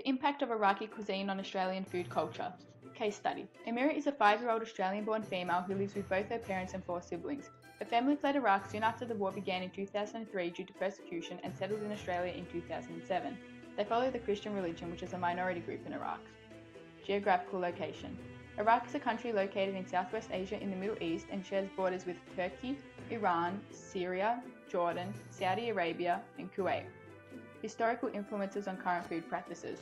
The impact of Iraqi cuisine on Australian food culture. Case study. Amira is a 5-year-old Australian-born female who lives with both her parents and 4 siblings. Her family fled Iraq soon after the war began in 2003 due to persecution and settled in Australia in 2007. They follow the Christian religion, which is a minority group in Iraq. Geographical location. Iraq is a country located in Southwest Asia in the Middle East and shares borders with Turkey, Iran, Syria, Jordan, Saudi Arabia, and Kuwait. Historical influences on current food practices.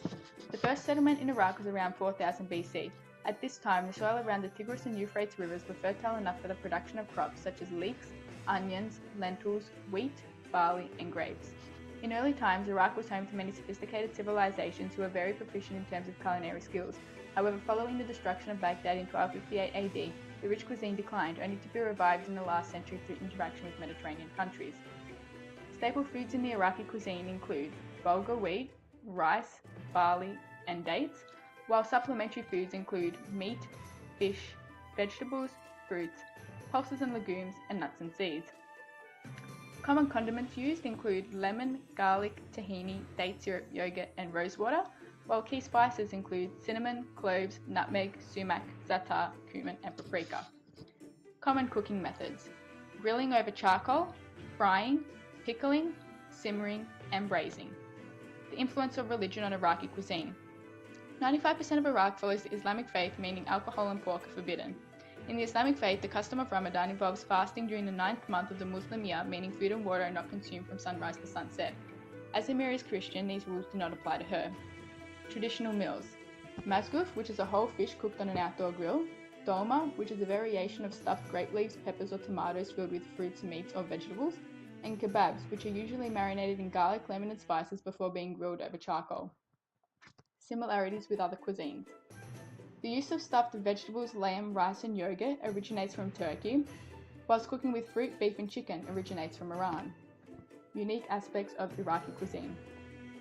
The first settlement in Iraq was around 4000 BC. At this time, the soil around the Tigris and Euphrates rivers were fertile enough for the production of crops such as leeks, onions, lentils, wheat, barley, and grapes. In early times, Iraq was home to many sophisticated civilizations who were very proficient in terms of culinary skills. However, following the destruction of Baghdad in 1258 AD, the rich cuisine declined, only to be revived in the last century through interaction with Mediterranean countries. Staple foods in the Iraqi cuisine include bulgur wheat, rice, barley, and dates, while supplementary foods include meat, fish, vegetables, fruits, pulses and legumes, and nuts and seeds. Common condiments used include lemon, garlic, tahini, date syrup, yogurt, and rosewater, while key spices include cinnamon, cloves, nutmeg, sumac, za'atar, cumin, and paprika. Common cooking methods: grilling over charcoal, frying, pickling, simmering, and braising. The influence of religion on Iraqi cuisine. 95% of Iraq follows the Islamic faith, meaning alcohol and pork are forbidden. In the Islamic faith, the custom of Ramadan involves fasting during the 9th month of the Muslim year, meaning food and water are not consumed from sunrise to sunset. As Amira is Christian, these rules do not apply to her. Traditional meals. Mazguf, which is a whole fish cooked on an outdoor grill. Dolma, which is a variation of stuffed grape leaves, peppers, or tomatoes filled with fruits, meats, or vegetables. And kebabs, which are usually marinated in garlic, lemon, and spices before being grilled over charcoal. Similarities with other cuisines. The use of stuffed vegetables, lamb, rice, and yogurt originates from Turkey, whilst cooking with fruit, beef, and chicken originates from Iran. Unique aspects of Iraqi cuisine.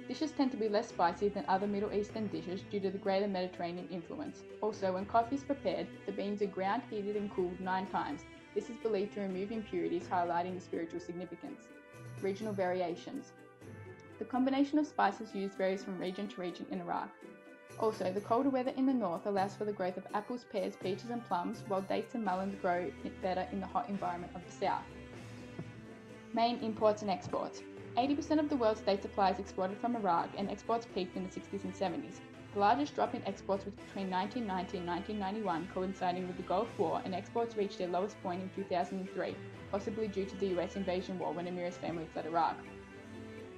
Dishes tend to be less spicy than other Middle Eastern dishes due to the greater Mediterranean influence. Also, when coffee is prepared, the beans are ground, heated, and cooled 9 times. This is believed to remove impurities, highlighting the spiritual significance. Regional variations. The combination of spices used varies from region to region in Iraq. Also, the colder weather in the north allows for the growth of apples, pears, peaches, and plums, while dates and melons grow better in the hot environment of the south. Main imports and exports. 80% of the world's date supply is exported from Iraq, and exports peaked in the 60s and 70s. The largest drop in exports was between 1990 and 1991, coinciding with the Gulf War, and exports reached their lowest point in 2003, possibly due to the US invasion war when Amira's family fled Iraq.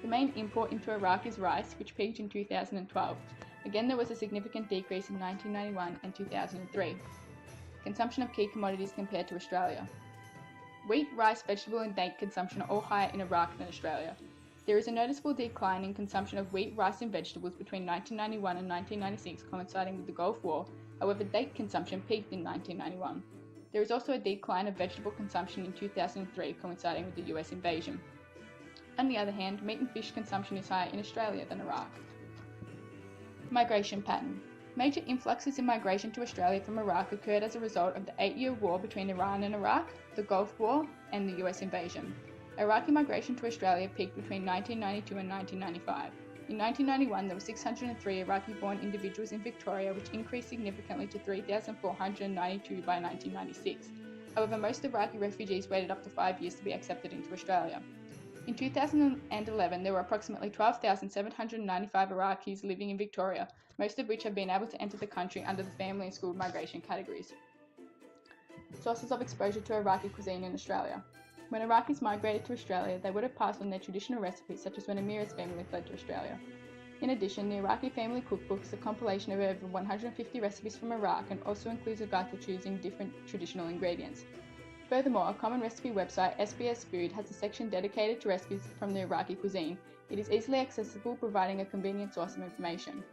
The main import into Iraq is rice, which peaked in 2012. Again, there was a significant decrease in 1991 and 2003. Consumption of key commodities compared to Australia. Wheat, rice, vegetable, and date consumption are all higher in Iraq than Australia. There is a noticeable decline in consumption of wheat, rice, and vegetables between 1991 and 1996, coinciding with the Gulf War. However, date consumption peaked in 1991. There is also a decline of vegetable consumption in 2003, coinciding with the US invasion. On the other hand, meat and fish consumption is higher in Australia than Iraq. Migration pattern. Major influxes in migration to Australia from Iraq occurred as a result of the 8-year war between Iran and Iraq, the Gulf War, and the US invasion. Iraqi migration to Australia peaked between 1992 and 1995. In 1991, there were 603 Iraqi-born individuals in Victoria, which increased significantly to 3,492 by 1996. However, most Iraqi refugees waited up to 5 years to be accepted into Australia. In 2011, there were approximately 12,795 Iraqis living in Victoria, most of which have been able to enter the country under the family and school migration categories. Sources of exposure to Iraqi cuisine in Australia. When Iraqis migrated to Australia, they would have passed on their traditional recipes, such as when Amira's family fled to Australia. In addition, the Iraqi family cookbook is a compilation of over 150 recipes from Iraq and also includes a guide for choosing different traditional ingredients. Furthermore, a common recipe website, SBS Food, has a section dedicated to recipes from the Iraqi cuisine. It is easily accessible, providing a convenient source of information.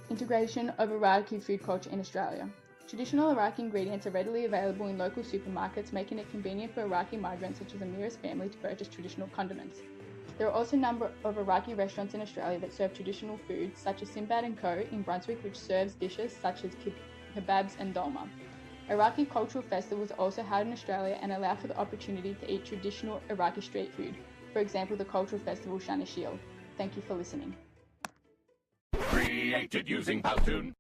Integration of Iraqi food culture in Australia. Traditional Iraqi ingredients are readily available in local supermarkets, making it convenient for Iraqi migrants such as Amira's family to purchase traditional condiments. There are also a number of Iraqi restaurants in Australia that serve traditional foods, such as Sinbad & Co. in Brunswick, which serves dishes such as kebabs and dolma. Iraqi cultural festivals are also held in Australia and allow for the opportunity to eat traditional Iraqi street food, for example the cultural festival Shana Shield. Thank you for listening. created using Powtoon.